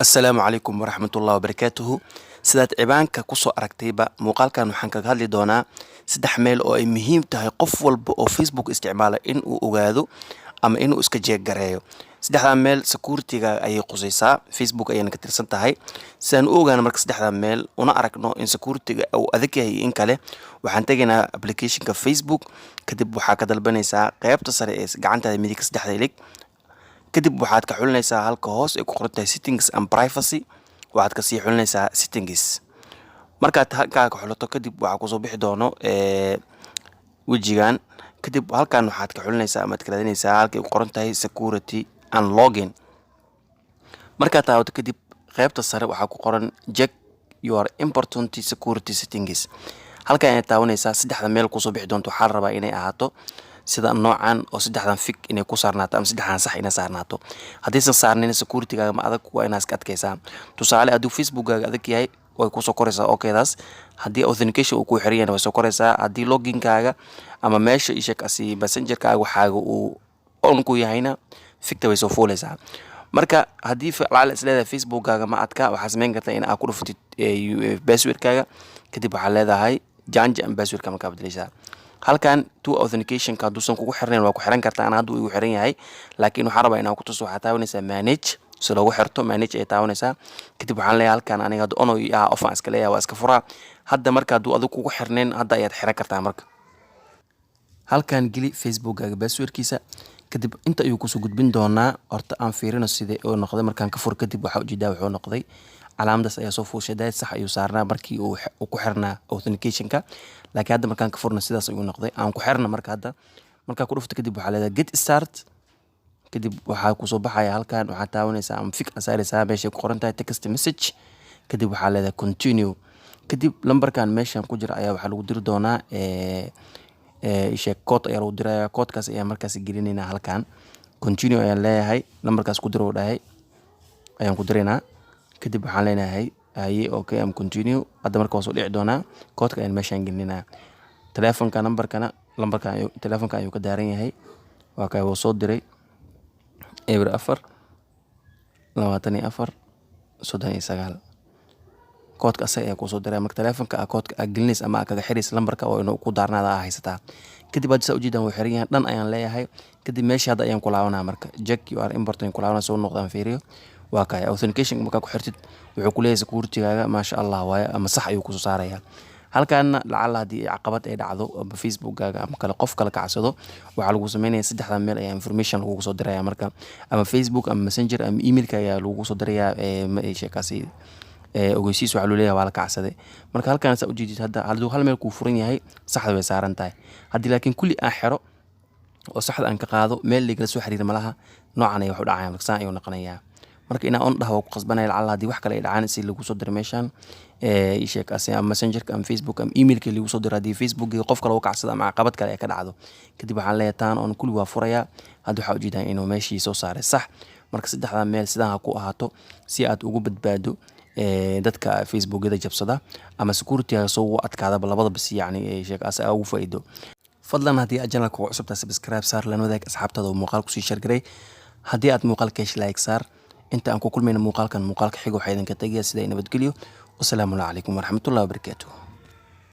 السلام عليكم ورحمة الله وبركاته. sidaad cibaanka kusoo aragtayba muuqaalkan waxaan kaga hadli doonaa saddex meel oo ay muhiim tahay qof walba oo Facebook isticmaala in uu ogaado ama inuu iska jeeggareeyo. saddexdan meel security-ga ayay qusaysaa, Facebook ayayna ka tirsan tahay. sidaan u ogaano marka saddexdan meel una aragno in security-ga uu adag yahay in kale, waxaan tegaynaa application-ka Facebook. kadib waxaa ka dalbanaysaa qaybta sare ee gacantaada midig saddexda ilig. kadib waxaad ka xulinaysaa halka hoos ay ku qoran tahay settings and privacy, waxaad ka sii xulinaysaa settings. markaad halkaa ka xulato kadib waxaa kusoo bixi doono wejigan. kadib halkan waxaad ka xulinaysaa ama aad ka raadinaysaa halka ay ku qoran tahay security and login. markaad taabato kadib qaybta sare waxaa ku qoran check your important security settings. halkan ayaad taabanaysaa, saddexda meel kusoo bixi doonto waxaa la rabaa inay ahaato sida noocan oo saddexdan fig inay ku saarnaato ama saddexdan sax inay saarnaato. haddaysan saarnin security-gaaga ma adag waa inaad iska adkaysaa. tusaale hadduu Facebook-gaaga adag yahay way kusoo koraysaa okaydaas. haddii authentication uu ku xiran yahay way soo koraysaa. haddii login-kaaga ama meesha ishakasi messenger-kaaga waxaaga uu on ku yahayna figta way soo fuulaysaa. marka haddii lacal isleedahay Facebook-gaaga ma adka, waxaa samayn kartaa in aad ku dhufatid password-kaaga. kadib waxaa leedahay change and password-ka markaa bedelaysaa. halkan two authentication-ka hadduusan kugu xirnayn waa ku xiran kartaa. ana hadduu igu xiran yahay laakiin waxaan rabaa inaan ku tuso. waxaa taabanaysaa manage si loogu xirto, manage ay taabanaysaa. kadib waxaan leeyahay halkan aniga hadda on off aan iska leeyahay waa iska furaa. hadda marka hadduu adigu kugu xirnayn hadda ayaad xiran kartaa. marka halkan geli Facebook-gaaga password-kiisa. kadib inta ayuu kusoo gudbin doonaa. horta aan fiirino sidee oo noqday. markaan ka fur kadib waxaa ujeedaa wuxuu noqday calaamadaas ayaa soo fuushay. daad sax ayuu saarnaa markii uu ku xirnaa authentication-ka, laakiin hadda markaan ka furna sidaas ayuu noqday. aan ku xirna marka hadda markaa ku dhufto kadib waxaa leedahay get start. kadib waxaa kusoo baxaya halkan waxaa taabanaysaa ama fig saaraysaa meeshay ku qoran tahay text message. kadib waxaa leedahay continue. kadib lambarkan meeshan ku jira ayaa waxaa lagu diri doonaa code ayaa lagu diraya. codekaas ayaa markaas gelinaynaa halkan. continue ayaan leeyahay, lambarkaas ku diro dhahay ayaan ku diraynaa. kadib waxaan leenahay haye okay am continue. hadda marka waa soo dhici doonaa codeka ayaan meeshaan gelinaa. telefonka telefonka ayuu ka daaran yahay. waa kay wuu soo diray eber 4 24 39. codeka asaga ayaa kusoo diray. marka telefonka codeka aad gelinaysa ama aad kaga xiraysa lambarka oo inuu ku daarnaada aa haysataa. kadib hadda saa ujeedaan wuu xiran yahay dhan ayaan leeyahay. kadib meesha hadda ayaan ku laabanaa. marka check you are important ku laabanaa soo noqdaan fiiriyo. waa kay authentication markaa ku xirtid wuxuu ku leeyahay security-gaaga maasha Allah waaye ama sax ayuu kusoo saarayaa. halkaana lacala haddii caqabad ay dhacdo ama Facebook-gaaga ama kale qof kale kacsado waxaa lagu sameynaya saddexdan meel ayaa information lagu soo diraya. marka ama Facebook ama messenger ama email-ka ayaa lagu soo dirayaa sheekaasi ogeysiis waxaa loo leeyahay waa la kacsaday. marka halkaan saa ujeedid hadda hadduu hal meel kuu furan yahay saxda way saaran tahay. haddii laakiin kulli aan xiro oo saxda aan ka qaado meel ligala soo xiriir malaha noocan ay wax u dhacayaan. marka saan ayuu noqonayaa. marka inaa on dhaho waa ku qasbanaya lacala haddii wax kale ay dhacaan si lagu soo diray meeshaan sheekaasi ama messengerka ama Facebook ama emailka lagu soo diray. haddii Facebook-ga qof kale uu kacsado ama caqabad kale ay ka dhacdo kadib waxaan leeyahay taan on kulli waa furayaa. hadda waxaa ujeedaa inuu meeshii soo saaray sax. marka saddexdan meel sidaan ha ku ahaato si aad ugu badbaado dadka Facebook-yada jabsada ama security-ga soo adkaadaba labadaba si yacni sheekaasi aa ugu faa'iido. fadlan haddii aad channelka ku cusubtahay subscribe saar, lana wadaag asxaabtaada oo muuqaal kusii share garay. haddii aad muuqaalka heshay like saar. inta aan ku kulmayna muuqaalka xiga waxaa idinka tagaya sida nabadgelyo. wasalaamu calaykum waraxmatullahi wabarakaatuh.